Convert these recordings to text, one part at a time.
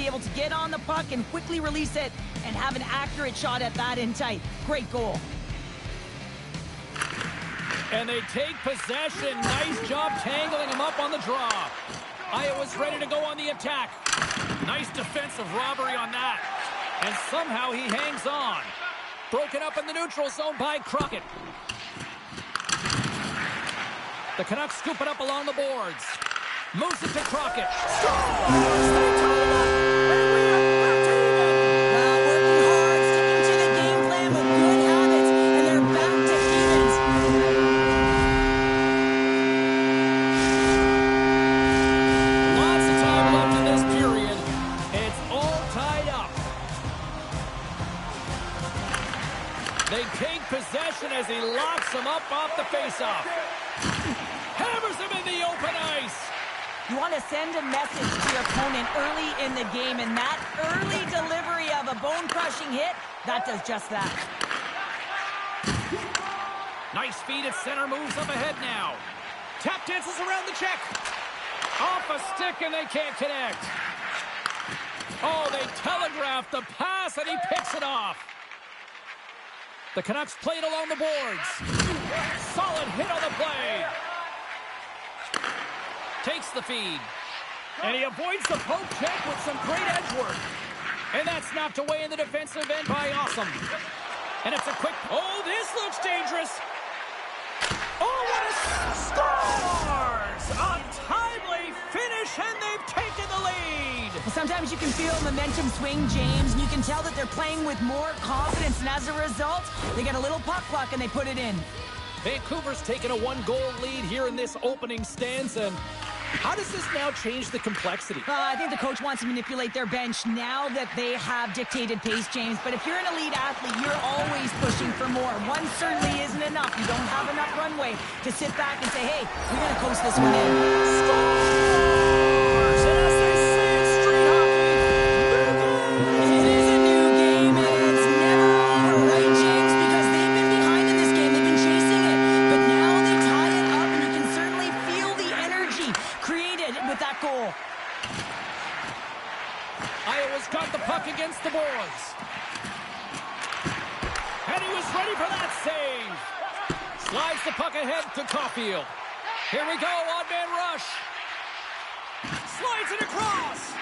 be able to get on the puck and quickly release it and have an accurate shot at that in tight. Great goal. And they take possession. Nice job tangling him up on the draw. Iowa's ready to go on the attack. Nice defensive robbery on that. And somehow he hangs on. Broken up in the neutral zone by Crockett. The Canucks scoop it up along the boards. Moves it to Crockett. Scores! They tie it up! And we are back to even! Working hard, sticking to the game plan with good habits, and they're back to evens. Lots of time left in this period. It's all tied up. They take possession as he locks him up off the faceoff. Hammers him in the open ice. You want to send a message to your opponent early in the game, and that early delivery of a bone-crushing hit, that does just that. Nice feed at center, moves up ahead now. Tap dances around the check. Off a stick, and they can't connect. Oh, they telegraphed the pass, and he picks it off. The Canucks played along the boards. Solid hit on the play. Takes the feed. And he avoids the poke check with some great edge work. And that's knocked away in the defensive end by Awesome. And it's a quick... Oh, this looks dangerous. Oh, what a... Scores! A timely finish, and they've taken the lead. Sometimes you can feel momentum swing, James, and you can tell that they're playing with more confidence, and as a result, they get a little puck luck and they put it in. Vancouver's taken a one-goal lead here in this opening stanza. And how does this now change the complexity? I think the coach wants to manipulate their bench now that they have dictated pace, James. But if you're an elite athlete, you're always pushing for more. One certainly isn't enough. You don't have enough runway to sit back and say, hey, we're going to coast this one in. Scores! And as they say in street hockey, It is a new game, and it's never over, right, James? Because they've been behind in this game. They've been chasing it. But now they tie it up, and you can certainly feel the energy created with that goal. Iowa's got the puck against the boards. And he was ready for that save. Slides the puck ahead to Caulfield. Here we go, odd man rush. Slides it across.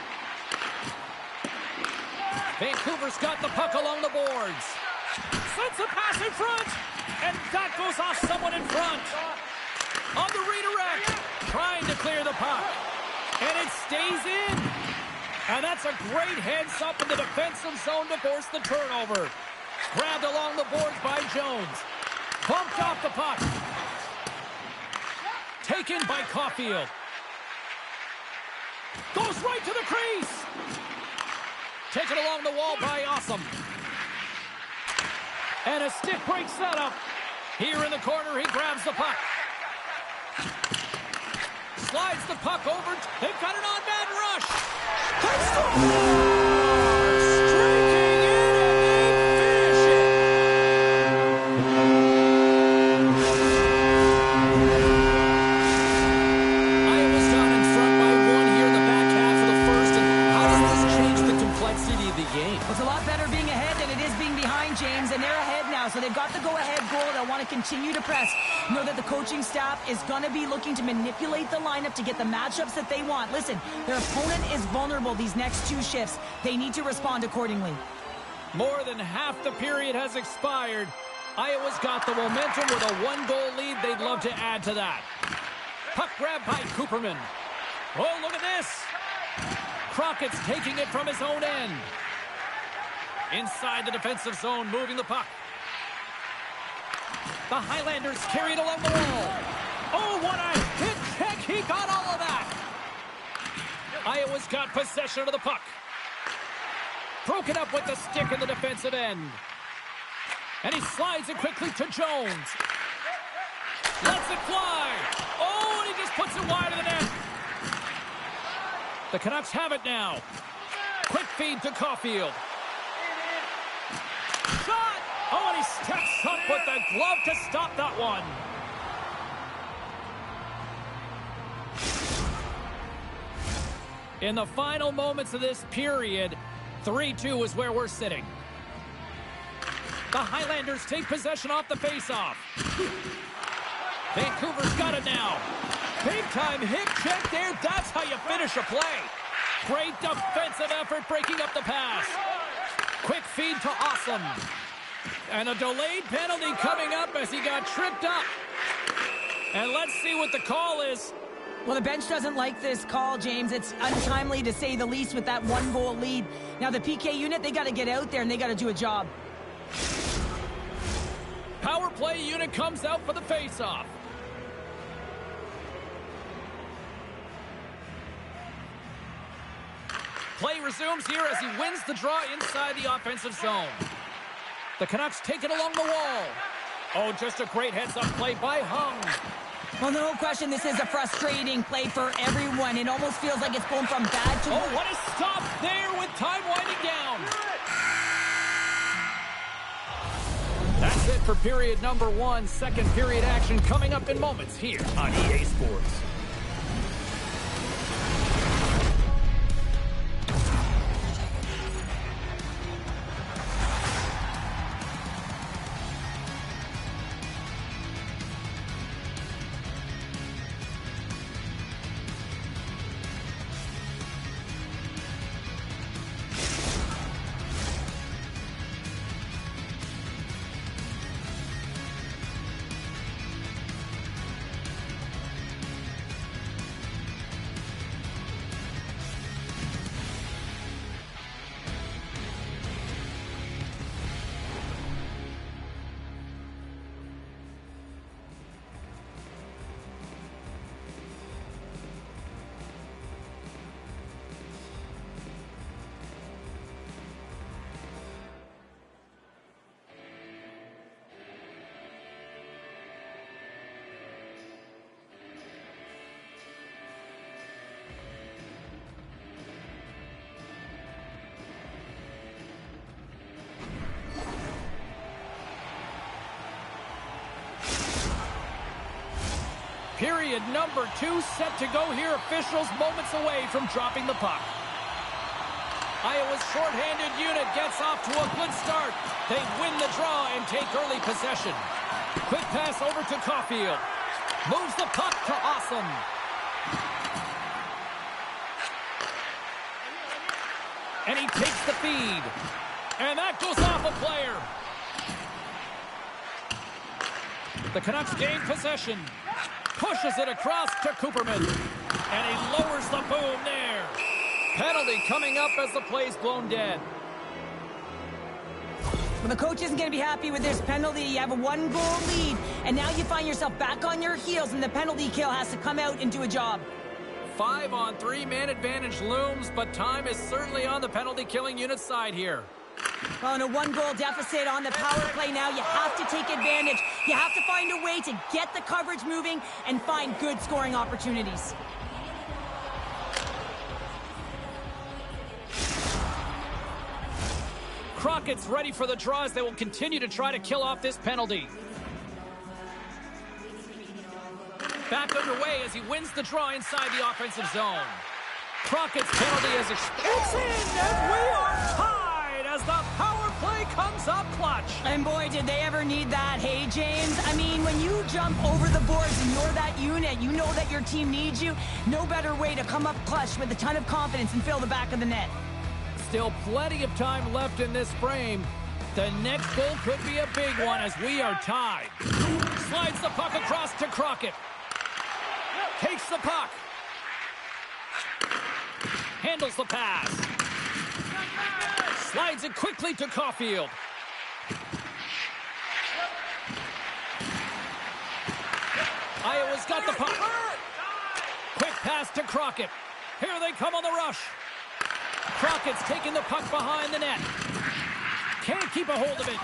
Vancouver's got the puck along the boards. Sends a pass in front. And that goes off someone in front. On the redirect. Trying to clear the puck. And it stays in. And that's a great heads up in the defensive zone to force the turnover. Grabbed along the boards by Jones. Bumped off the puck. Taken by Caulfield. Goes right to the crease. Taken along the wall by Awesome. And a stick break setup. Here in the corner, he grabs the puck. Slides the puck over. They've got an on-man rush. They score! Streaking in, and they finish it. Iowa's down in front by one here in the back half of the first. And how does this change the complexity of the game? Well, it's a lot better being ahead than it is being behind, James, and they're ahead now, so they've got the go-ahead goal. They'll want to continue to press. Know that the coaching staff is going to be looking to manipulate the lineup to get the matchups that they want. Listen, their opponent is vulnerable these next two shifts. They need to respond accordingly. More than half the period has expired. Iowa's got the momentum with a one-goal lead. They'd love to add to that. Puck grab by Cooperman. Oh, look at this. Crockett's taking it from his own end. Inside the defensive zone, moving the puck. The Highlanders carried along the wall. Oh, what a hit check. He got all of that. Iowa's got possession of the puck. Broken up with the stick in the defensive end. And he slides it quickly to Jones. Lets it fly. Oh, and he just puts it wide of the net. The Canucks have it now. Quick feed to Caulfield. Shot! Oh, and he steps up with the glove to stop that one. In the final moments of this period, 3-2 is where we're sitting. The Highlanders take possession off the faceoff. Vancouver's got it now. Big-time hip check there. That's how you finish a play. Great defensive effort breaking up the pass. Quick feed to Awesome. And a delayed penalty coming up as he got tripped up. And let's see what the call is. Well, the bench doesn't like this call, James. It's untimely to say the least with that 1-goal lead. Now, the PK unit, they got to get out there and they got to do a job. Power play unit comes out for the faceoff. Play resumes here as he wins the draw inside the offensive zone. The Canucks take it along the wall. Oh, just a great heads-up play by Hung. Well, no question, this is a frustrating play for everyone. It almost feels like it's going from bad to worse. Oh, what a stop there with time winding down. That's it for period number 1. Second period action coming up in moments here on EA Sports. Period number 2 set to go here. Officials moments away from dropping the puck. Iowa's shorthanded unit gets off to a good start. They win the draw and take early possession. Quick pass over to Caulfield. Moves the puck to Awesome. And he takes the feed. And that goes off a player. The Canucks gain possession. Pushes it across to Cooperman. And he lowers the boom there. Penalty coming up as the play's blown dead. Well, the coach isn't going to be happy with this penalty. You have a 1-goal lead, and now you find yourself back on your heels, and the penalty kill has to come out and do a job. 5-on-3 man advantage looms, but time is certainly on the penalty killing unit side here. Well, in a 1-goal deficit on the power play now, you have to take advantage. You have to find a way to get the coverage moving and find good scoring opportunities. Crockett's ready for the draw as they will continue to try to kill off this penalty. Back underway as he wins the draw inside the offensive zone. Crockett's penalty is it's in, and we are tied as the power play comes up clutch. And boy, did they ever need that, hey, James? I mean, when you jump over the boards and you're that unit, you know that your team needs you. No better way to come up clutch with a ton of confidence and fill the back of the net. Still plenty of time left in this frame. The next goal could be a big one as we are tied. Slides the puck across to Crockett. Takes the puck. Handles the pass. Slides it quickly to Caulfield. Iowa's got the puck. Quick pass to Crockett. Here they come on the rush. Crockett's taking the puck behind the net. Can't keep a hold of it.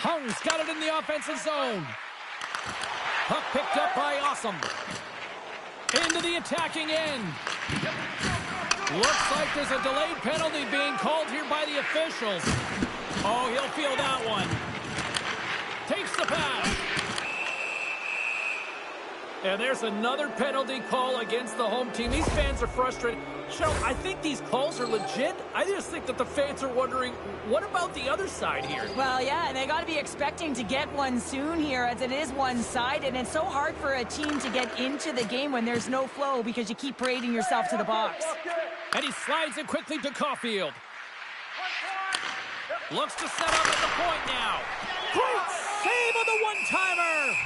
Hung's got it in the offensive zone. Puck picked up by Awesome. Into the attacking end. Looks like there's a delayed penalty being called here by the officials. Oh, he'll feel that one. Takes the pass. And there's another penalty call against the home team. These fans are frustrated. Chel, I think these calls are legit. I just think that the fans are wondering, what about the other side here? Well, yeah, and they got to be expecting to get one soon here, as it is one-sided. And it's so hard for a team to get into the game when there's no flow because you keep parading yourself to the box. And he slides it quickly to Caulfield. Looks to set up at the point now. Great save on the one-timer.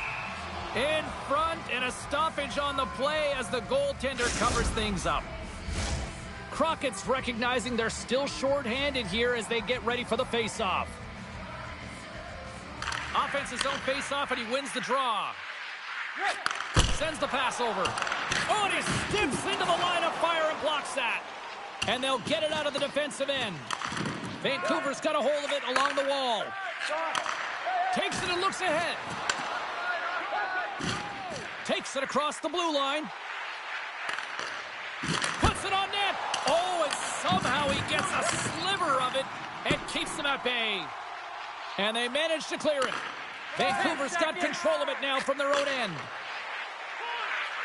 In front, and a stoppage on the play as the goaltender covers things up. Crockett's recognizing they're still short-handed here as they get ready for the face-off. Offense's own face-off, and he wins the draw. Sends the pass over. Oh, and he steps into the line of fire and blocks that. And they'll get it out of the defensive end. Vancouver's got a hold of it along the wall. Takes it and looks ahead. Takes it across the blue line. Puts it on net. Oh, and somehow he gets a sliver of it and keeps them at bay. And they manage to clear it. Vancouver's got control of it now from their own end.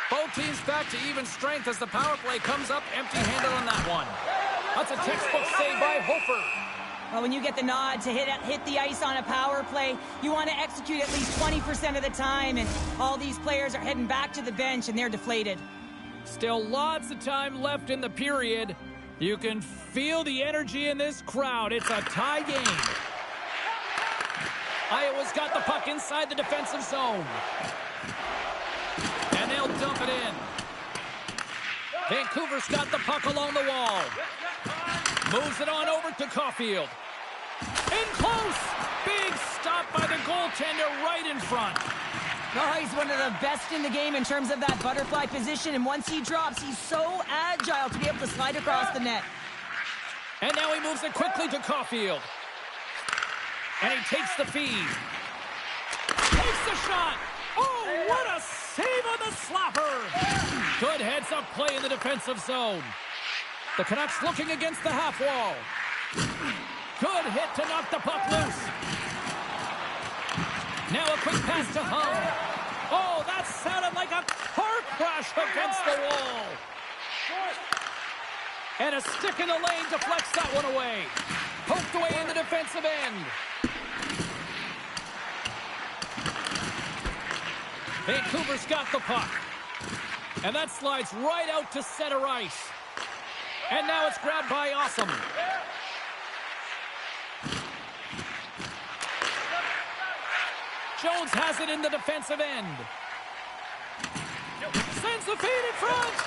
Both teams back to even strength as the power play comes up empty-handed on that one. That's a textbook save by Hofer. Well, when you get the nod to hit the ice on a power play, you want to execute at least 20% of the time, and all these players are heading back to the bench, and they're deflated. Still lots of time left in the period. You can feel the energy in this crowd. It's a tie game. Iowa's got the puck inside the defensive zone. And they'll dump it in. Vancouver's got the puck along the wall. Moves it on over to Caulfield. In close. Big stop by the goaltender right in front. Oh, he's one of the best in the game in terms of that butterfly position. And once he drops, he's so agile to be able to slide across the net. And now he moves it quickly to Caulfield. And he takes the feed. Takes the shot. Oh, what a save on the slapper. Good heads-up play in the defensive zone. The Canucks looking against the half wall. Good hit to knock the puck loose. Now a quick pass to Hung. Oh, that sounded like a car crash against the wall. And a stick in the lane deflects that one away. Poked away in the defensive end. Vancouver's got the puck. And that slides right out to center ice. And now it's grabbed by Awesome. Jones has it in the defensive end. Sends the feed in front.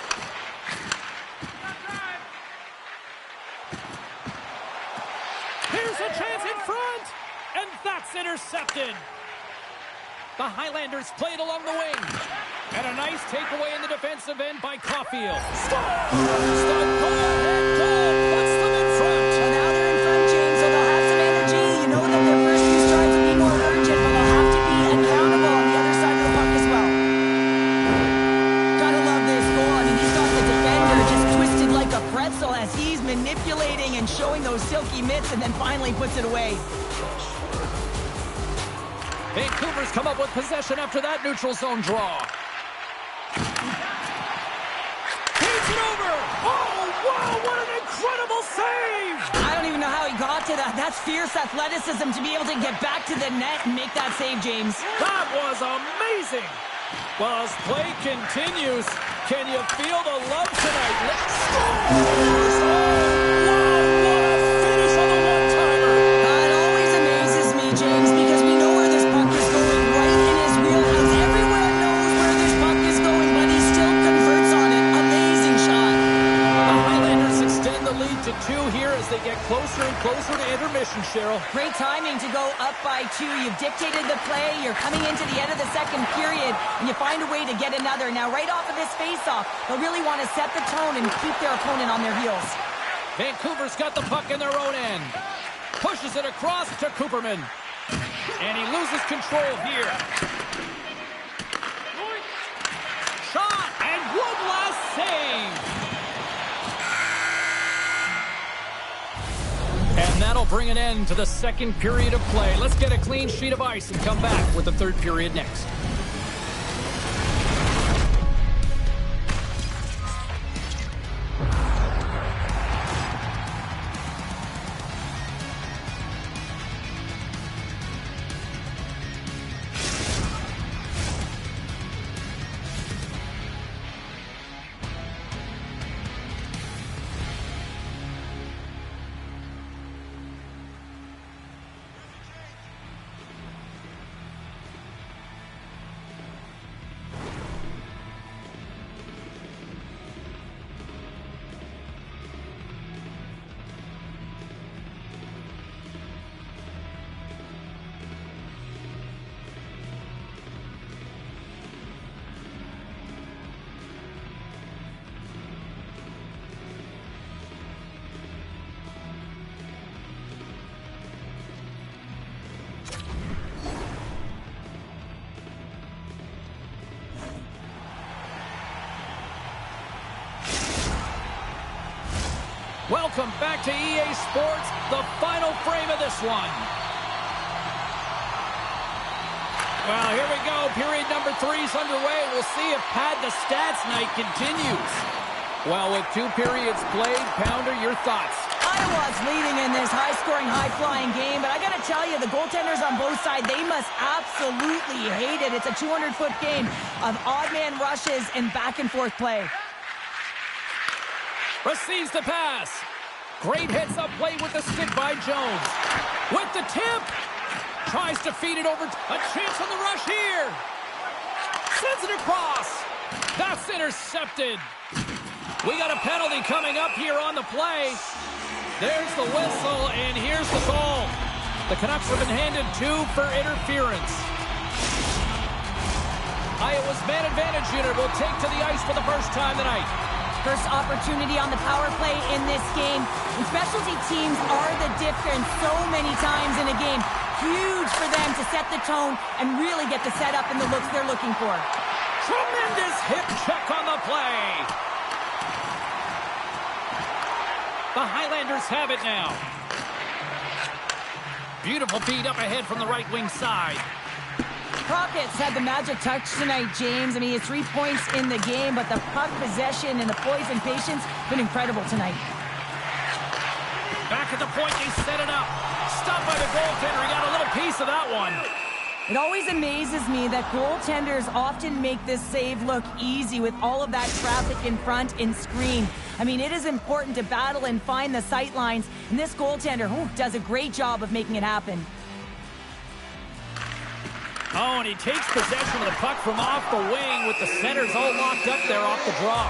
Here's a chance in front. And that's intercepted. The Highlanders played along the wing. And a nice takeaway in the defensive end by Caulfield. Stop! The go-ahead goal puts them in front. And now they're in front, James, so they'll have some energy. You know that their first few starts will be more urgent, but they'll have to be accountable on the other side of the puck as well. Gotta love this goal. I mean, he's got the defender just twisted like a pretzel as he's manipulating and showing those silky mitts and then finally puts it away. Vancouver's come up with possession after that neutral zone draw. Takes it over. Oh, wow, what an incredible save. I don't even know how he got to that. That's fierce athleticism to be able to get back to the net and make that save, James. That was amazing. Well, as play continues, can you feel the love tonight? Let's go. Oh, wow, what a finish on the one-timer. It always amazes me, James, because we know where this puck is going, right in his wheelhouse. Everyone knows where this puck is going, but he still converts on it. Amazing shot. The Highlanders extend the lead to 2 here as they get closer and closer to intermission, Cheryl. Great timing to go up by 2. You've dictated the play. You're coming into the end of the second period, and you find a way to get another. Now, right off of this face-off, they'll really want to set the tone and keep their opponent on their heels. Vancouver's got the puck in their own end. Pushes it across to Cooperman. And he loses control here. Shot, and one last save. And that'll bring an end to the second period of play. Let's get a clean sheet of ice and come back with the third period next. Welcome back to EA Sports, the final frame of this one. Well, here we go. Period number 3 is underway. We'll see if Pad the Stats night continues. Well, with 2 periods played, Pounder, your thoughts? Iowa's leading in this high-scoring, high-flying game, but I got to tell you, the goaltenders on both sides, they must absolutely hate it. It's a 200-foot game of odd-man rushes and back-and-forth play. Receives the pass. Great heads-up play with the stick by Jones. With the tip. Tries to feed it over. A chance on the rush here. Sends it across. That's intercepted. We got a penalty coming up here on the play. There's the whistle, and here's the call. The Canucks have been handed 2 for interference. Iowa's man advantage unit will take to the ice for the first time tonight. First opportunity on the power play in this game. And specialty teams are the difference so many times in a game. Huge for them to set the tone and really get the setup and the looks they're looking for. Tremendous hip check on the play. The Highlanders have it now. Beautiful feed up ahead from the right wing side. Rockets had the magic touch tonight, James. I mean, it's 3 points in the game, but the puck possession and the poise and patience been incredible tonight. Back at the point, they set it up. Stopped by the goaltender. He got a little piece of that one. It always amazes me that goaltenders often make this save look easy with all of that traffic in front and screen. I mean, it is important to battle and find the sight lines, and this goaltender does a great job of making it happen. Oh, and he takes possession of the puck from off the wing with the centers all locked up there off the draw.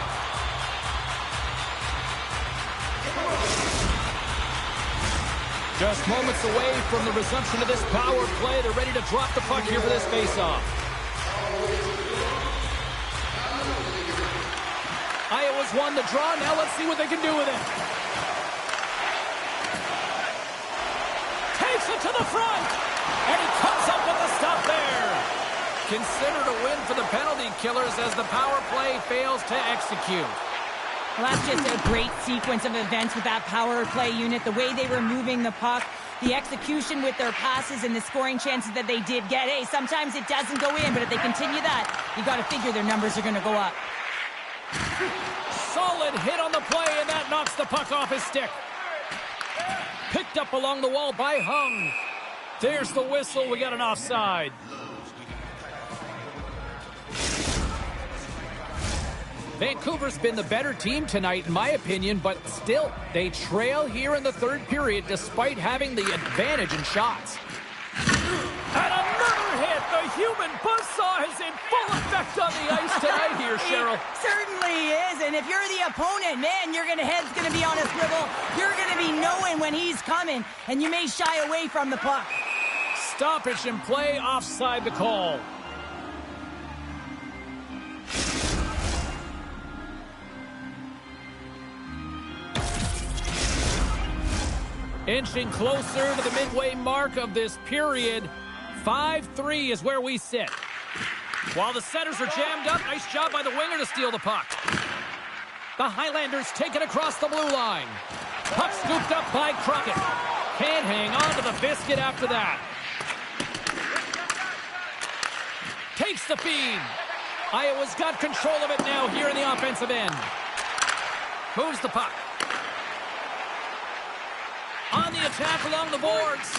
Just moments away from the resumption of this power play. They're ready to drop the puck here for this faceoff. Iowa's won the draw. Now let's see what they can do with it. Takes it to the front. And he comes up with the stop there. Considered a win for the penalty killers as the power play fails to execute. Well, that's just a great sequence of events with that power play unit. The way they were moving the puck, the execution with their passes, and the scoring chances that they did get. Hey, sometimes it doesn't go in, but if they continue that, you got to figure their numbers are going to go up. Solid hit on the play, and that knocks the puck off his stick. Picked up along the wall by Hung. There's the whistle. We got an offside. Vancouver's been the better team tonight, in my opinion, but still, they trail here in the third period despite having the advantage in shots. And another hit! The human buzzsaw is in full effect on the ice tonight here, Cheryl. It certainly is, and if you're the opponent, man, your head's going to be on a swivel. You're going to be knowing when he's coming, and you may shy away from the puck. Stoppage in play, offside the call. Inching closer to the midway mark of this period. 5-3 is where we sit. While the centers are jammed up, nice job by the winger to steal the puck. The Highlanders take it across the blue line. Puck scooped up by Crockett. Can't hang on to the biscuit after that. Takes the feed. Iowa's got control of it now here in the offensive end. Moves the puck. On the attack along the boards.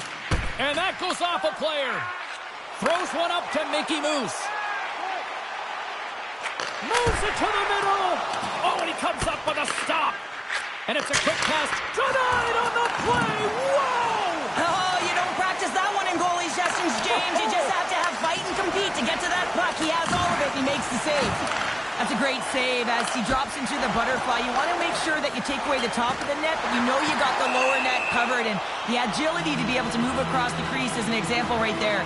And that goes off a player. Throws one up to Mickey Moose. Moves it to the middle. Oh, and he comes up with a stop. And it's a quick pass. Denied on the play. Whoa! Oh, you don't practice that one in goalie sessions, James. You just have to have fight and compete to get to that puck. He has all of it. He makes the save. That's a great save as he drops into the butterfly. You want to make sure that you take away the top of the net, but you know you got the lower net covered, and the agility to be able to move across the crease is an example right there.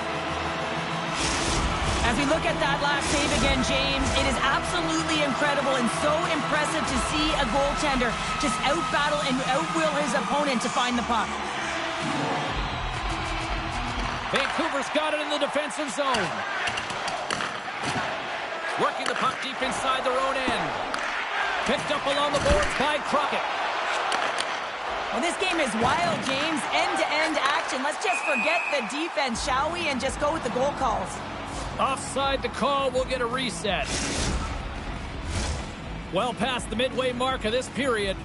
As we look at that last save again, James, it is absolutely incredible and so impressive to see a goaltender just out-battle and out-will his opponent to find the puck. Vancouver's got it in the defensive zone. Working the puck deep inside their own end. Picked up along the boards by Crockett. Well, this game is wild, James. End-to-end action. Let's just forget the defense, shall we? And just go with the goal calls. Offside the call. We'll get a reset. Well past the midway mark of this period.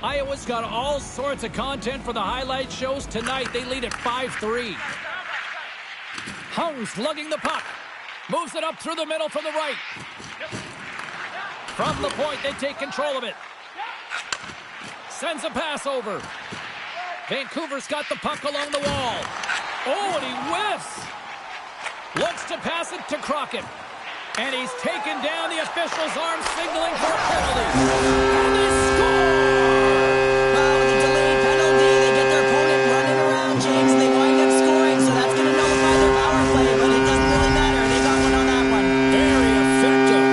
Iowa's got all sorts of content for the highlight shows tonight. They lead at 5-3. Hung's lugging the puck. Moves it up through the middle from the right. From the point, they take control of it. Sends a pass over. Vancouver's got the puck along the wall. Oh, and he whiffs. Looks to pass it to Crockett. And he's taken down. The official's arm signaling for a penalty. And they score! Well, with a delayed penalty, they get their opponent running around, James, and they wind up scoring, so that's going to nullify their power play, but it doesn't really matter. They got one on that one. Very effective.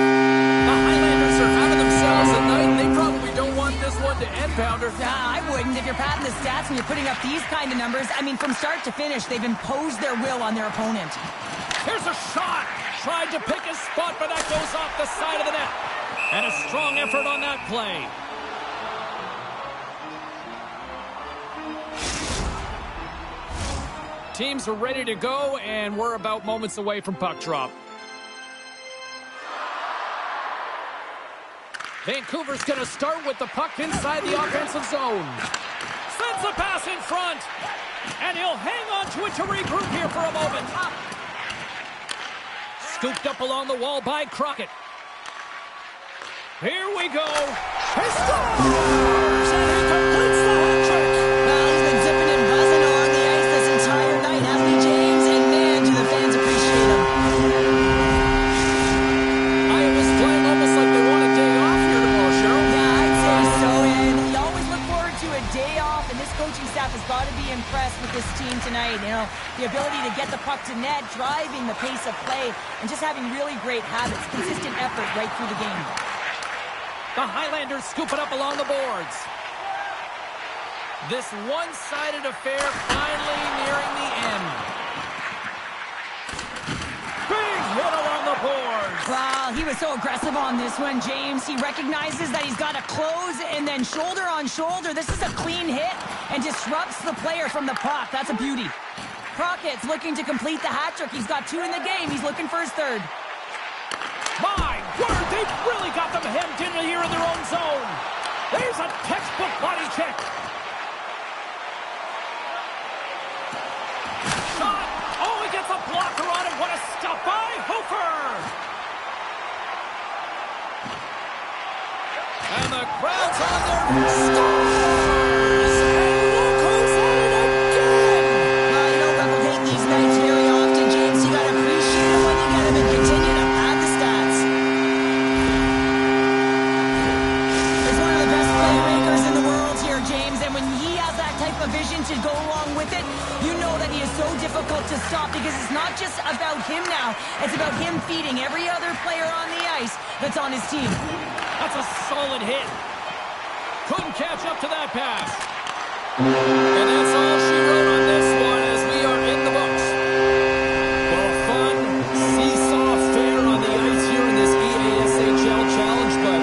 The Highlanders are out of themselves tonight, and they probably don't want this one to end, Pounder. I wouldn't if you're padding the stats and you're putting up these kind of numbers. I mean, from start to finish, they've imposed their will on their opponent. Here's a shot. Tried to pick a spot, but that goes off the side of the net. And a strong effort on that play. Teams are ready to go, and we're about moments away from puck drop. Vancouver's going to start with the puck inside the offensive zone. Sends the pass in front. And he'll hang on to it to regroup here for a moment. Scooped up along the wall by Crockett. Here we go. He scores! And he completes the hat trick. Well, he's been zipping and buzzing along the ice this entire night, hasn't he, James? And man, do the fans appreciate him. Iowa's playing almost like they want a day off here tomorrow, Cheryl. Yeah, I'd say so. And you always look forward to a day off, and this coaching staff has got to be impressed with this team tonight. You know, the ability to get the puck to net, driving the pace of play, and just having really great habits, consistent effort right through the game. The Highlanders scoop it up along the boards. This one-sided affair finally nearing the end. Big hit along the boards. Well, he was so aggressive on this one, James. He recognizes that he's got to close and then shoulder on shoulder. This is a clean hit and disrupts the player from the puck. That's a beauty. Crockett's looking to complete the hat trick. He's got 2 in the game. He's looking for his 3rd. My word, they've really got them hemmed in here in their own zone. There's a textbook body check. Shot. Oh, he gets a blocker on it. What a stop by Hofer. And the crowd's on their scores. And look who's at it again. Well, you don't replicate these nights very often, James. You got to appreciate them when you get them and continue to pad the stats. He's one of the best playmakers in the world here, James. And when he has that type of vision to go along with it, you know that he is so difficult to stop because it's not just about him now. It's about him feeding every other player on the ice that's on his team. That's a solid hit. Couldn't catch up to that pass. And that's all she wrote on this one as we are in the books. Well, a fun seesaw fair on the ice here in this EASHL challenge, but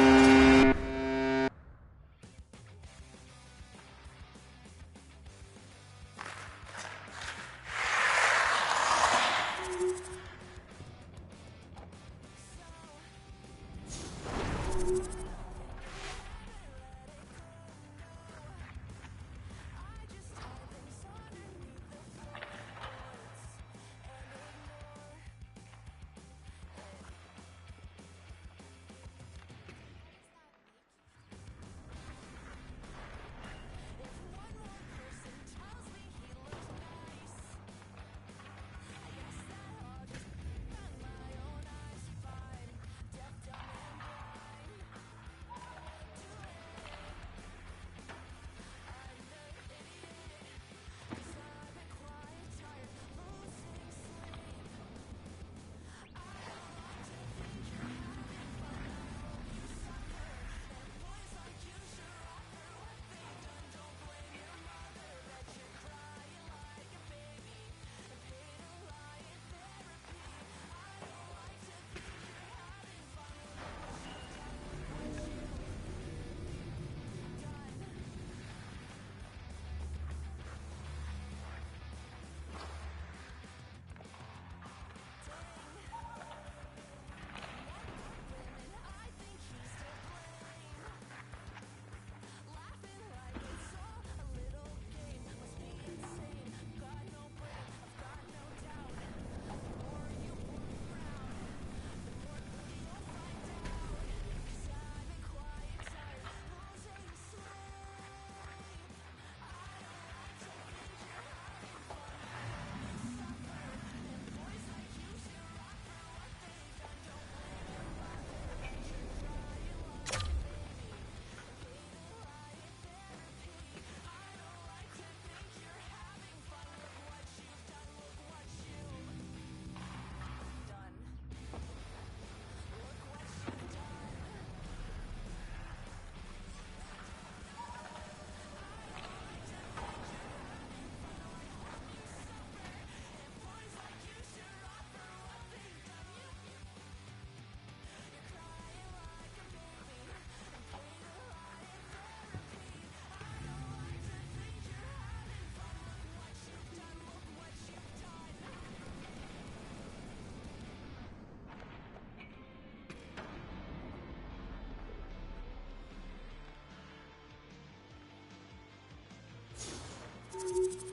Just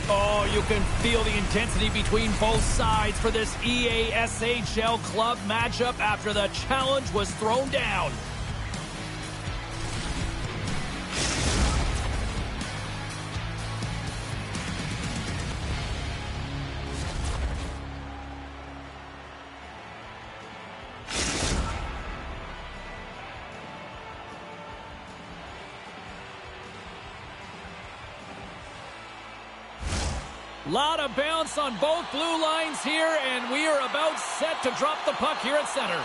Oh, you can feel the intensity between both sides for this EASHL club matchup after the challenge was thrown down. Lot of bounce on both blue lines here, and we are about set to drop the puck here at center.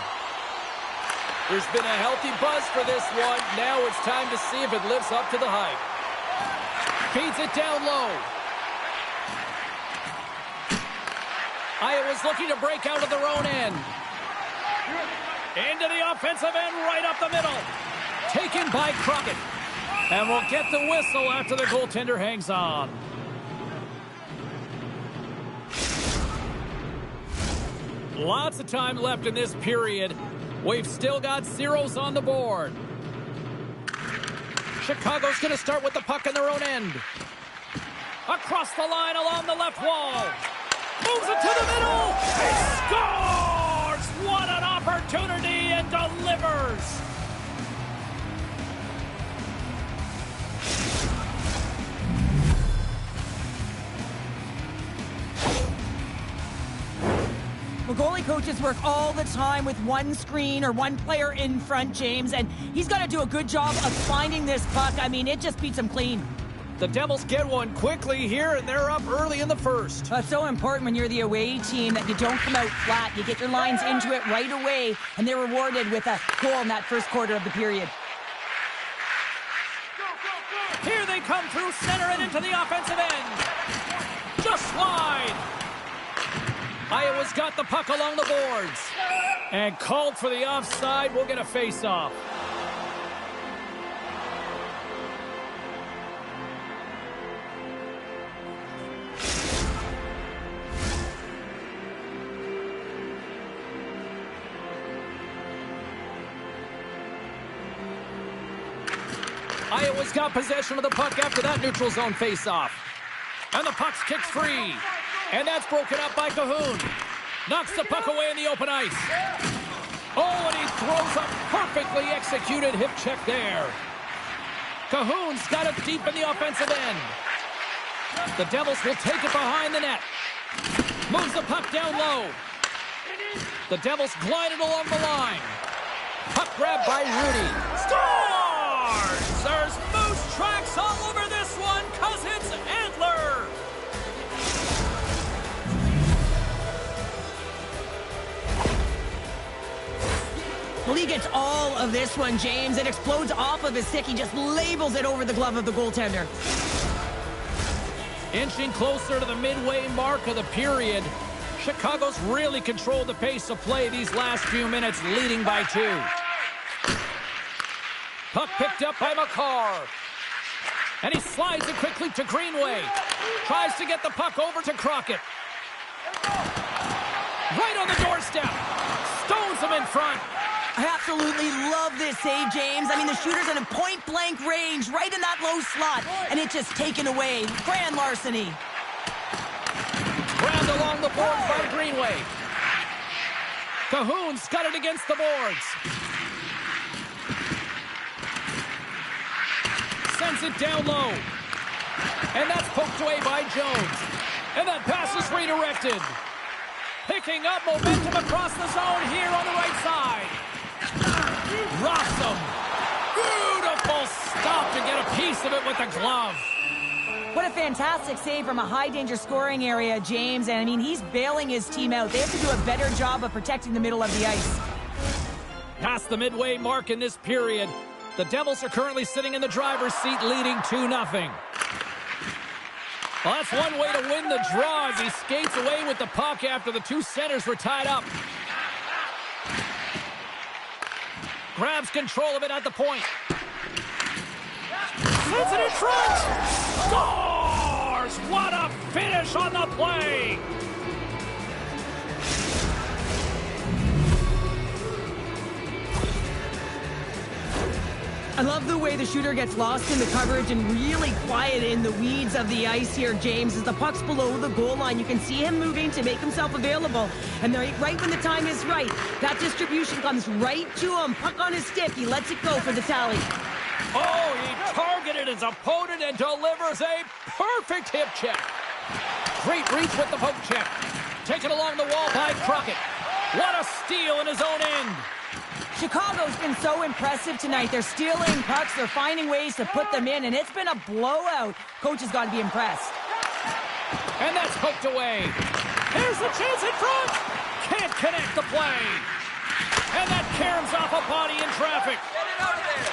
There's been a healthy buzz for this one. Now it's time to see if it lives up to the hype. Feeds it down low. Iowa's looking to break out of their own end. Into the offensive end, right up the middle. Taken by Crockett. And we'll get the whistle after the goaltender hangs on. Lots of time left in this period. We've still got zeros on the board. Chicago's going to start with the puck in their own end. Across the line along the left wall. Moves it to the middle. He scores! What an opportunity, and delivers. Well, goalie coaches work all the time with one screen or one player in front, James, and he's got to do a good job of finding this puck. I mean, it just beats him clean. The Devils get one quickly here, and they're up early in the first. It's so important when you're the away team that you don't come out flat. You get your lines into it right away, and they're rewarded with a goal in that first quarter of the period. Here they come through center and into the offensive end. Just wide. Iowa's got the puck along the boards. And called for the offside. We'll get a face-off. Iowa's got possession of the puck after that neutral zone face-off. And the puck's kicked free. And that's broken up by Cahoon. Knocks the puck away in the open ice. Oh, and he throws a perfectly executed hip check there. Cahoon's got it deep in the offensive end. The Devils will take it behind the net. Moves the puck down low. The Devils glided along the line. Puck grabbed by Rudy. Scores! There's moose tracks all over this one because it's Antler. Well, he gets all of this one, James. It explodes off of his stick. He just labels it over the glove of the goaltender. Inching closer to the midway mark of the period. Chicago's really controlled the pace of play these last few minutes, leading by 2. Puck picked up by McCarr. And he slides it quickly to Greenway. Tries to get the puck over to Crockett. Right on the doorstep. Stones him in front. I absolutely love this save, James. I mean, the shooter's in a point-blank range, right in that low slot, and it's just taken away. Grand larceny. Grabbed along the boards by Greenway. Cahoon's got it against the boards. Sends it down low. And that's poked away by Jones. And that pass is redirected. Picking up momentum across the zone here on the right side. Rossum. Beautiful stop to get a piece of it with the glove. What a fantastic save from a high-danger scoring area, James. And, I mean, he's bailing his team out. They have to do a better job of protecting the middle of the ice. Past the midway mark in this period, the Devils are currently sitting in the driver's seat, leading 2-0. Well, that's one way to win the draw as he skates away with the puck after the 2 centers were tied up. Grabs control of it at the point. Sends it in front. Scores! What a finish on the play! I love the way the shooter gets lost in the coverage and really quiet in the weeds of the ice here, James. As the puck's below the goal line, you can see him moving to make himself available. And right when the time is right, that distribution comes right to him. Puck on his stick. He lets it go for the tally. Oh, he targeted his opponent and delivers a perfect hip check. Great reach with the poke check. Taken along the wall by Crockett. What a steal in his own end. Chicago's been so impressive tonight. They're stealing pucks. They're finding ways to put them in, and it's been a blowout. Coach has got to be impressed. And that's poked away. Here's the chance in front. Can't connect the play. And that caroms off a body in traffic. Get it out of there.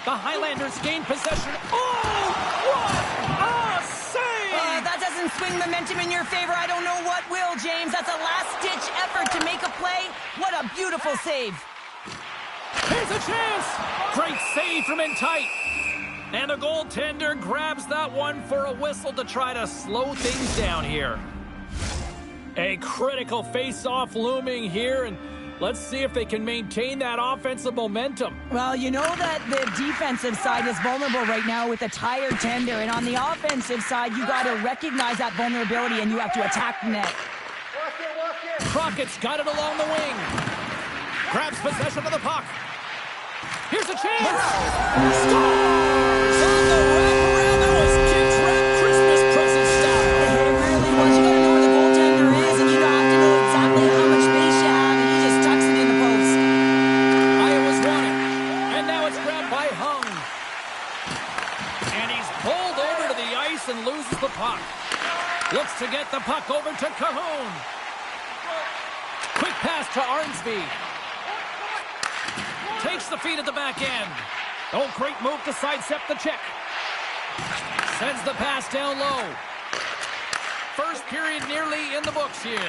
The Highlanders gain possession. Oh, what a save! That doesn't swing momentum in your favor. I don't know what will, James. That's a last-ditch effort to make a play. What a beautiful save. Here's a chance. Great save from in tight. And the goaltender grabs that one for a whistle to try to slow things down here. A critical face-off looming here, and let's see if they can maintain that offensive momentum. Well, you know that the defensive side is vulnerable right now with a tired tender, and on the offensive side, you got to recognize that vulnerability, and you have to attack the net. Crockett's got it along the wing. Grabs possession of the puck. Here's a chance. Scores on the wraparound. That was kids' wrap Christmas present style. It really was. You got to know where the goaltender is, and you have to know exactly how much space you have, and he just tucks it in the post. Iowa's won it. And now it's grabbed by Hung. And he's pulled the puck over to Cahoon. Quick pass to Arnsby. Takes the feed at the back end. Oh, great move to sidestep the check. Sends the pass down low. First period nearly in the books here.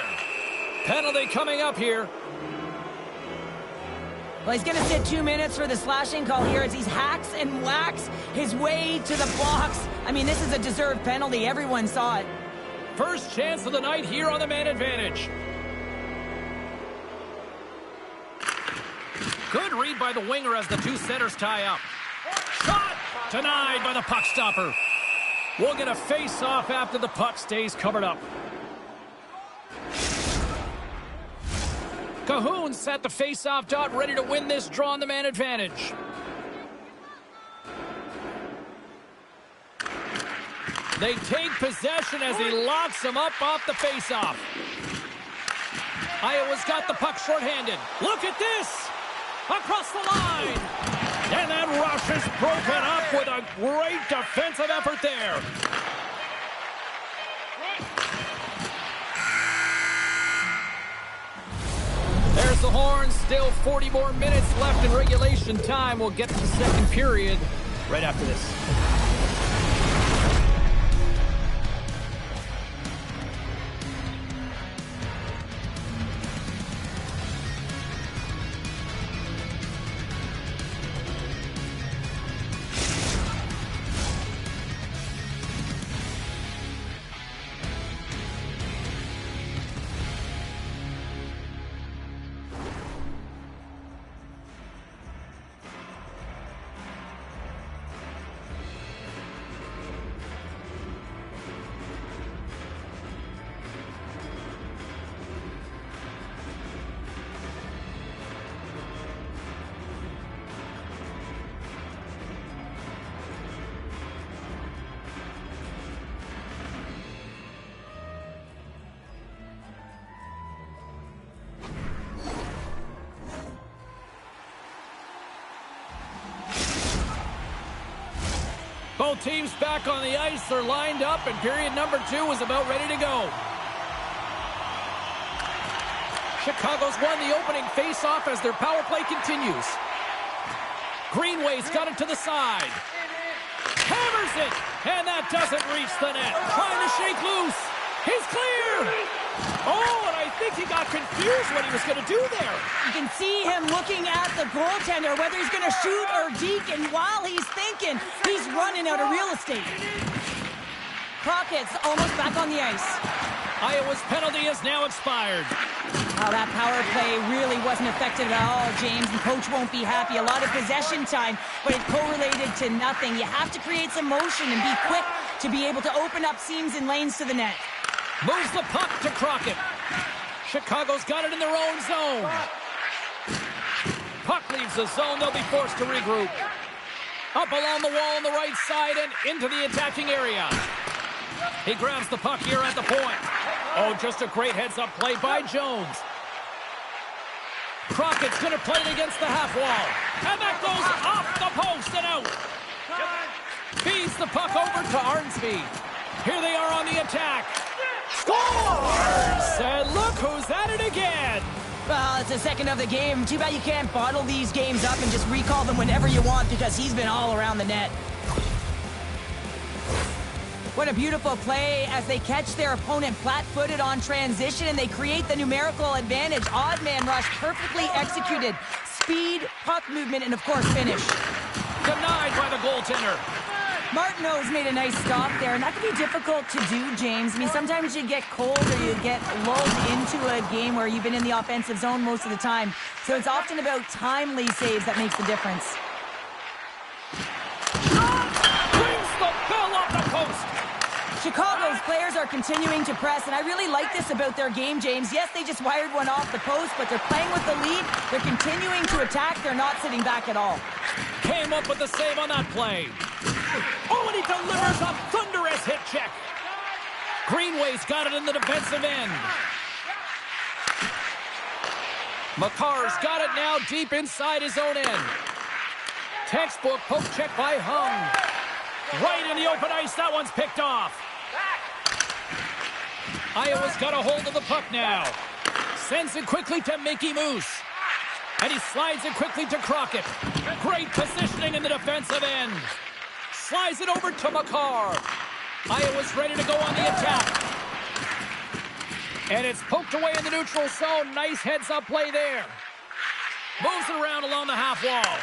Penalty coming up here. Well, he's going to sit 2 minutes for the slashing call here as he hacks and whacks his way to the box. I mean, this is a deserved penalty. Everyone saw it. First chance of the night here on the man advantage. Good read by the winger as the two centers tie up. Shot! Denied by the puck stopper. We'll get a face-off after the puck stays covered up. Cahoon set the face-off dot, ready to win this draw on the man advantage. They take possession as he locks him up off the face-off. Iowa's got the puck shorthanded. Look at this! Across the line! And that rush is broken up with a great defensive effort there. There's the horn. Still 40 more minutes left in regulation time. We'll get to the second period right after this. Both teams back on the ice. They're lined up, and period number 2 is about ready to go. Chicago's won the opening face-off as their power play continues. Greenway's got it to the side. Hammers it, and that doesn't reach the net. Trying to shake loose. He's clear. Oh, and I think he got confused what he was going to do there. You can see him looking at the goaltender, whether he's going to shoot or deke, and while he's thinking, he's running out of real estate. Crockett's almost back on the ice. Iowa's penalty is now expired. Oh, that power play really wasn't effective at all, James, and coach won't be happy. A lot of possession time, but it correlated to nothing. You have to create some motion and be quick to be able to open up seams and lanes to the net. Moves the puck to Crockett. Chicago's got it in their own zone. Puck leaves the zone. They'll be forced to regroup. Up along the wall on the right side and into the attacking area. He grabs the puck here at the point. Oh, just a great heads-up play by Jones. Crockett's going to play it against the half wall. And that goes off the post and out. Feeds the puck over to Arnsby. Here they are on the attack. Scores! And look who's at it again. Well, it's the second of the game. Too bad you can't bottle these games up and just recall them whenever you want, because he's been all around the net. What a beautiful play as they catch their opponent flat-footed on transition and they create the numerical advantage. Odd man rush, perfectly executed. Speed, puck movement, and of course finish. Denied by the goaltender. Martineau's made a nice stop there, and that can be difficult to do, James. I mean, sometimes you get cold or you get lulled into a game where you've been in the offensive zone most of the time. So it's often about timely saves that makes the difference. Brings the bell off the post. Chicago's players are continuing to press, and I really like this about their game, James. Yes, they just wired one off the post, but they're playing with the lead. They're continuing to attack. They're not sitting back at all. Came up with the save on that play. Oh, and he delivers a thunderous hit check. Greenway's got it in the defensive end. Makar's got it now deep inside his own end. Textbook poke check by Hung. Right in the open ice, that one's picked off. Iowa's got a hold of the puck now. Sends it quickly to Mickey Moose. And he slides it quickly to Crockett. Great positioning in the defensive end. Slides it over to McCarr. Iowa's ready to go on the attack. And it's poked away in the neutral zone. Nice heads-up play there. Moves it around along the half wall.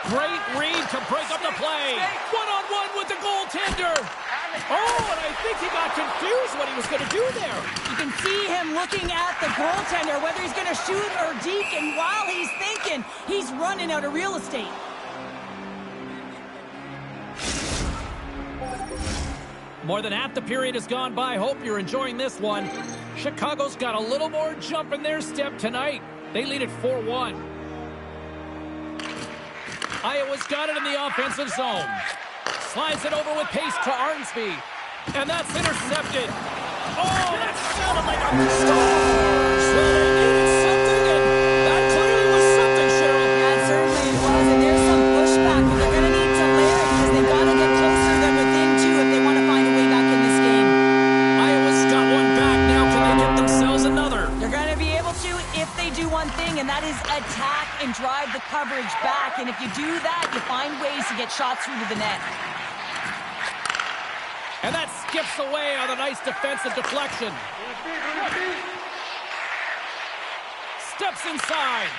Great read to break up the play. One-on-one with the goaltender. Oh, and I think he got confused what he was going to do there. You can see him looking at the goaltender, whether he's going to shoot or deke, and while he's thinking, he's running out of real estate. More than half the period has gone by. Hope you're enjoying this one. Chicago's got a little more jump in their step tonight. They lead it 4-1. Iowa's got it in the offensive zone. Slides it over with pace to Arnsby. And that's intercepted. Oh, that sounded like a score! So they needed something, and that clearly was something, Cheryl. That certainly was, and there's some pushback, but they're going to need to layer it because they've got to get closer than within two if they want to find a way back in this game. Iowa's got one back now. Can they get themselves another? They're going to be able to if they do one thing, and that is attack and drive the coverage back. And if you do that, you find ways to get shots through to the net. And that skips away on a nice defensive deflection. Steps inside.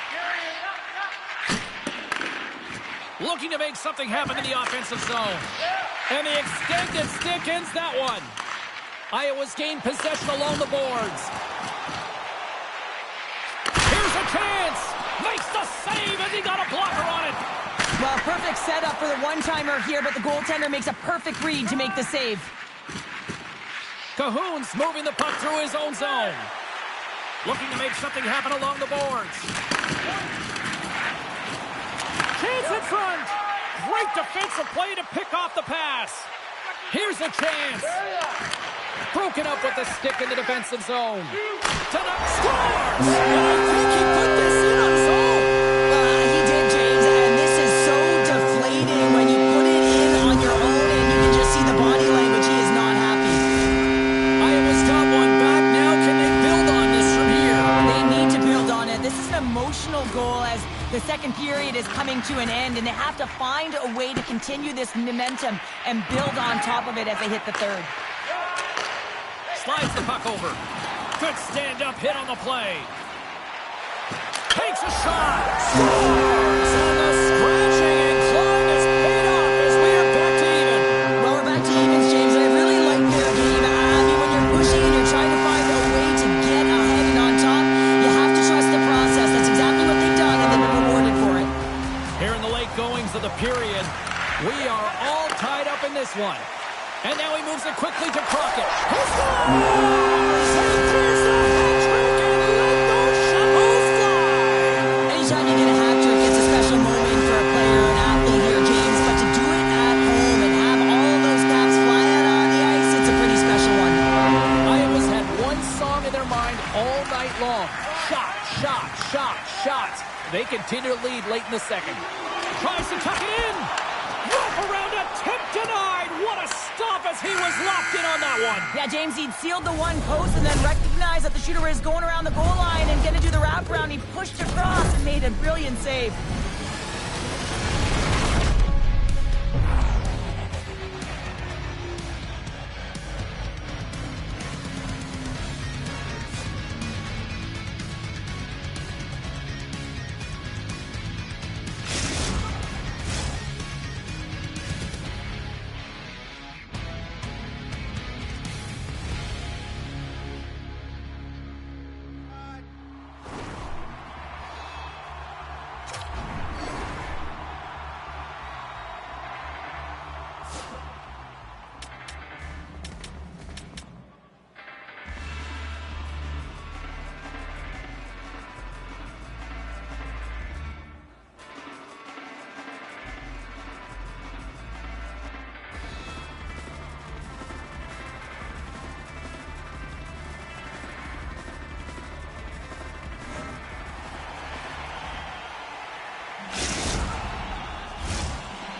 Looking to make something happen in the offensive zone. And the extended stick ends that one. Iowa's gained possession along the boards. Here's a chance. Makes the save, and he got a blocker on it. Well, perfect setup for the one-timer here, but the goaltender makes a perfect read to make the save. Cahoon's moving the puck through his own zone. Looking to make something happen along the boards. Chance in front. Great defensive play to pick off the pass. Here's a chance. Broken up with the stick in the defensive zone. Scores! And I think he put this in on his own. He did, James, and this is so deflating when you put it in on your own and you can just see the body language. He is not happy. Iowa's got one back now. Can they build on this from here? They need to build on it. This is an emotional goal as the second period is coming to an end, and they have to find a way to continue this momentum and build on top of it as they hit the third. Slides the puck over. Good stand-up hit on the play. Takes a shot. Scores! And the scratching and clawing is paid off as we are back to even. Well, we're back to evens, James. I really like their game. I mean, when you're pushing and you're trying to find a way to get ahead and on top, you have to trust the process. That's exactly what they've done, and they've been rewarded for it. Here in the late goings of the period, we are all tied up in this one. And now he moves it quickly to Crockett. He scores! He clears the hat-trick and let those shovels fly! Anytime you get a hat trick, it's a special moment for a player or an athlete here, James. But to do it at home and have all of those caps fly out on the ice, it's a pretty special one. Iowa's had one song in their mind all night long. Shot, shot, shot, shot. They continue to lead late in the second. Tries to tuck it in. Wrap around, attempt denied. What a stop as he was locked in on that one. Yeah, James, he'd sealed the one post and then recognized that the shooter was going around the goal line and going to do the wraparound. He pushed across and made a brilliant save.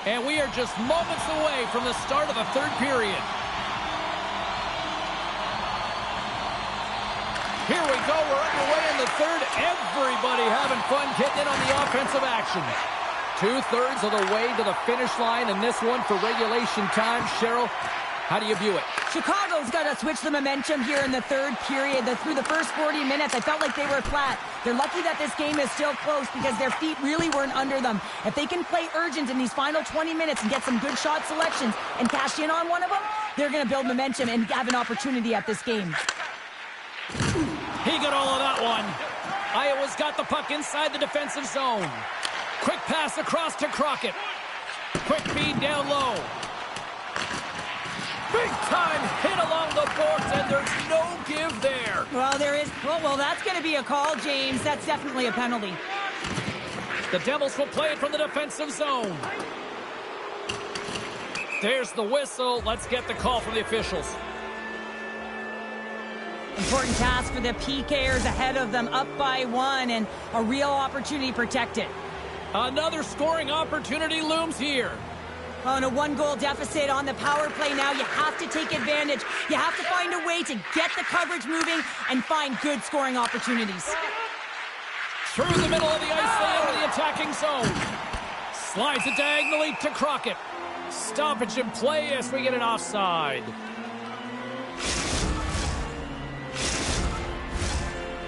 And we are just moments away from the start of the third period. Here we go. We're underway in the third. Everybody having fun getting in on the offensive action. 2/3 of the way to the finish line in this one for regulation time. Cheryl, how do you view it? Chicago's got to switch the momentum here in the third period. Through the first 40 minutes, I felt like they were flat. They're lucky that this game is still close because their feet really weren't under them. If they can play urgent in these final 20 minutes and get some good shot selections and cash in on one of them, they're going to build momentum and have an opportunity at this game. He got all of that one. Iowa's got the puck inside the defensive zone. Quick pass across to Crockett. Quick feed down low. Big time hit along the boards, and there's no give there. Well, there is. Well, that's going to be a call, James. That's definitely a penalty. The Devils will play it from the defensive zone. There's the whistle. Let's get the call from the officials. Important task for the PKers ahead of them, up by 1, and a real opportunity protected. Another scoring opportunity looms here. On a 1-goal deficit on the power play now, you have to take advantage. You have to find a way to get the coverage moving and find good scoring opportunities. Through the middle of the ice, they enter the attacking zone. Slides it diagonally to Crockett. Stoppage in play as we get an offside.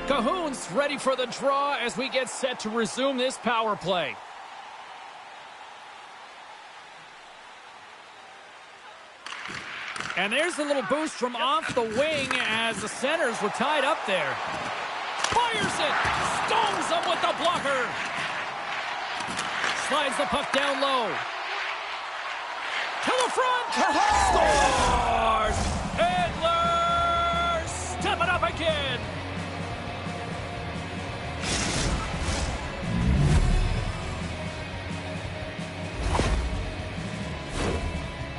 Cahoon's ready for the draw as we get set to resume this power play. And there's a little boost from off the wing as the centers were tied up there. Fires it! Stones them with the blocker! Slides the puck down low. To the front! Scores! Edler! Step it up again!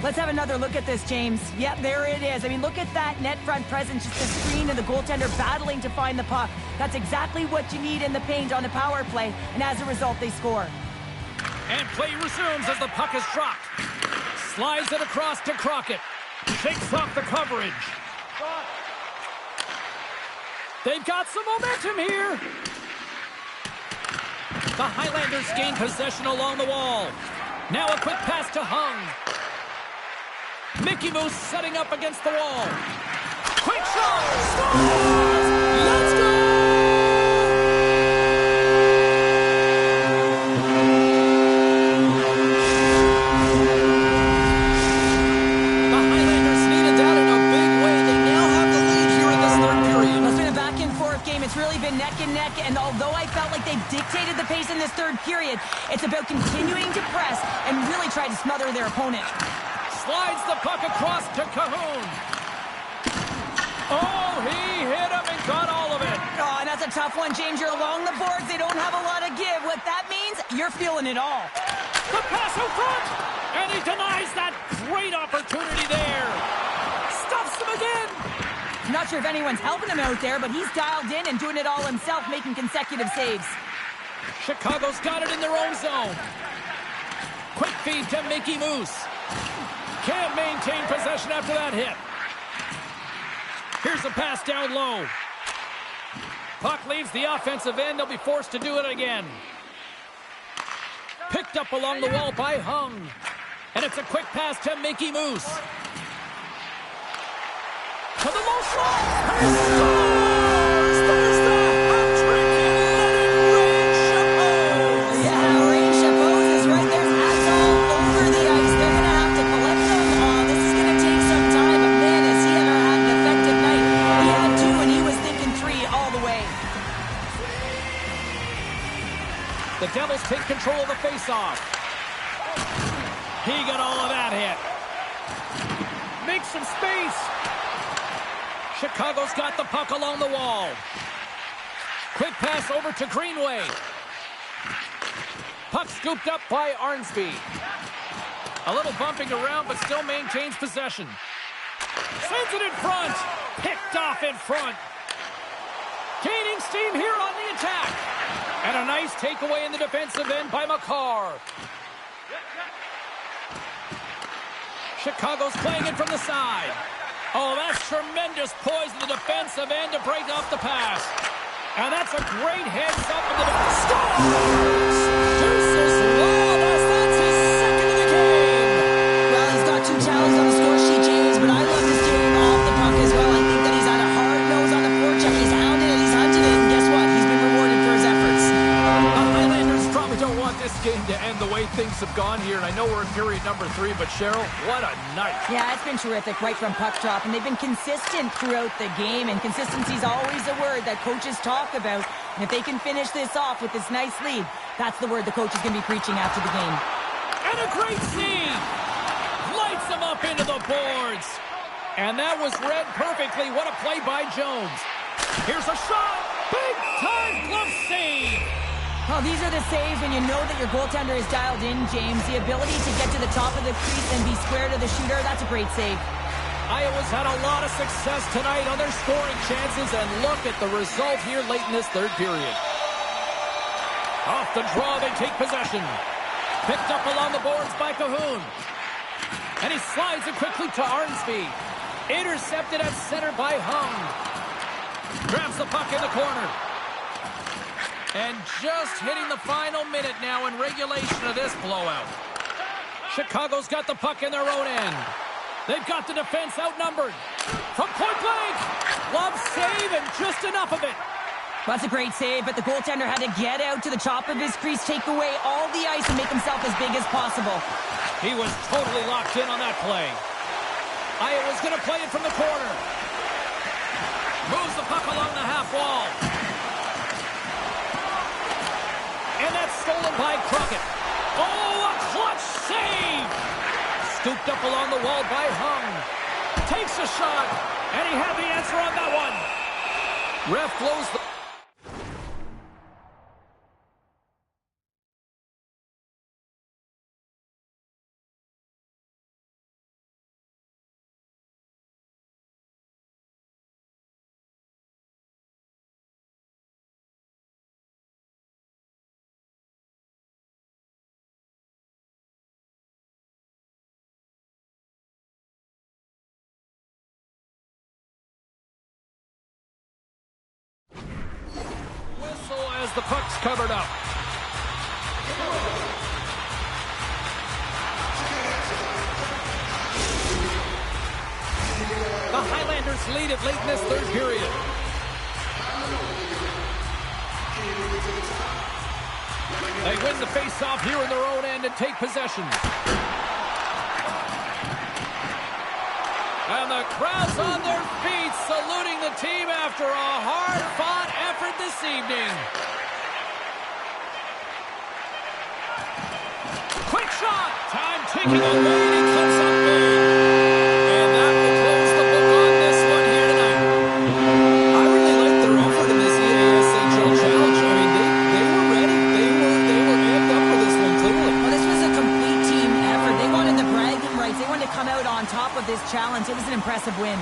Let's have another look at this, James. Yep, there it is. I mean, look at that net front presence, just the screen and the goaltender battling to find the puck. That's exactly what you need in the paint on the power play, and as a result, they score. And play resumes as the puck is dropped. Slides it across to Crockett. Shakes off the coverage. They've got some momentum here. The Highlanders gain possession along the wall. Now a quick pass to Hung. Mickey Moose setting up against the wall. Quick shot! Scores! Let's go! The Highlanders needed that in a big way. They now have the lead here in this third period. It's been a back-and-forth game. It's really been neck and neck, and although I felt like they dictated the pace in this third period, it's about continuing to press and really try to smother their opponent. Slides the puck across to Cahoon. Oh, he hit him and got all of it. Oh, and that's a tough one, James. You're along the boards. They don't have a lot of give. What that means, you're feeling it all. The pass in front, and he denies that great opportunity there. Stuffs him again. I'm not sure if anyone's helping him out there, but he's dialed in and doing it all himself, making consecutive saves. Chicago's got it in their own zone. Quick feed to Mickey Moose. Can't maintain possession after that hit. Here's a pass down low. Puck leaves the offensive end. They'll be forced to do it again. Picked up along the wall by Hung. And it's a quick pass to Mickey Moose. To the low slot. And he scores! There's the hat-trick in Rain Chapeau. Yeah, Rain Chapeau is right there. Hats all over the ice. They're going to have to collect them. This is going to take some time, but man, has he ever had an effective night. He had 2, and he was thinking 3 all the way. The Devils take control of the faceoff. He got all of that hit. Makes some space. Chicago's got the puck along the wall. Quick pass over to Greenway. Puck scooped up by Arnsby. A little bumping around, but still maintains possession. Sends it in front. Picked off in front. Gaining steam here on the attack. And a nice takeaway in the defensive end by McCarr. Chicago's playing it from the side. Oh, that's tremendous poise in the defensive end to break off the pass. And that's a great heads up in the scores! Deuces Lawless, that's his second of the game. Well, he's got 2 tallies on the score sheet, James, but I love his game off the puck as well. I think that he's had a hard nose on the forecheck. He's hounded it, he's hunted it, and guess what? He's been rewarded for his efforts. The Highlanders probably don't want this game to end the way things have gone here, and I know we're in period number 3, but Cheryl, what a night. Yeah, it's been terrific right from puck drop, and they've been consistent throughout the game, and consistency is always a word that coaches talk about, and if they can finish this off with this nice lead, that's the word the coach is going to be preaching after the game. And a great save! Lights him up into the boards! And that was read perfectly. What a play by Jones. Here's a shot! Big time glove save! Well, these are the saves when you know that your goaltender is dialed in, James. The ability to get to the top of the crease and be square to the shooter, that's a great save. Iowa's had a lot of success tonight on their scoring chances, and look at the result here late in this third period. Off the draw, they take possession. Picked up along the boards by Cahoon. And he slides it quickly to Arnsby. Intercepted at center by Hung. Grabs the puck in the corner. And just hitting the final minute now in regulation of this blowout. Chicago's got the puck in their own end. They've got the defense outnumbered. From point blank. Love save and just enough of it. That's a great save, but the goaltender had to get out to the top of his crease, take away all the ice, and make himself as big as possible. He was totally locked in on that play. Iowa's going to play it from the corner. Moves the puck along the half wall. And that's stolen by Crockett. Oh, a clutch save! Scooped up along the wall by Hung. Takes a shot, and he had the answer on that one. Ref blows the... as the puck's covered up. The Highlanders lead it late in this third period. They win the face-off here in their own end and take possession. And the crowd's on their feet, saluting the team after a hard-fought effort this evening. Quick shot! Time ticking away, and he comes up big. And that will close the book on this one here tonight. I really like their effort in this EASHL challenge. I mean, they were ready. They were amped up for this one, clearly. Well, this was a complete team effort. They wanted the bragging rights. They wanted to come out on top of this challenge. It was an impressive win.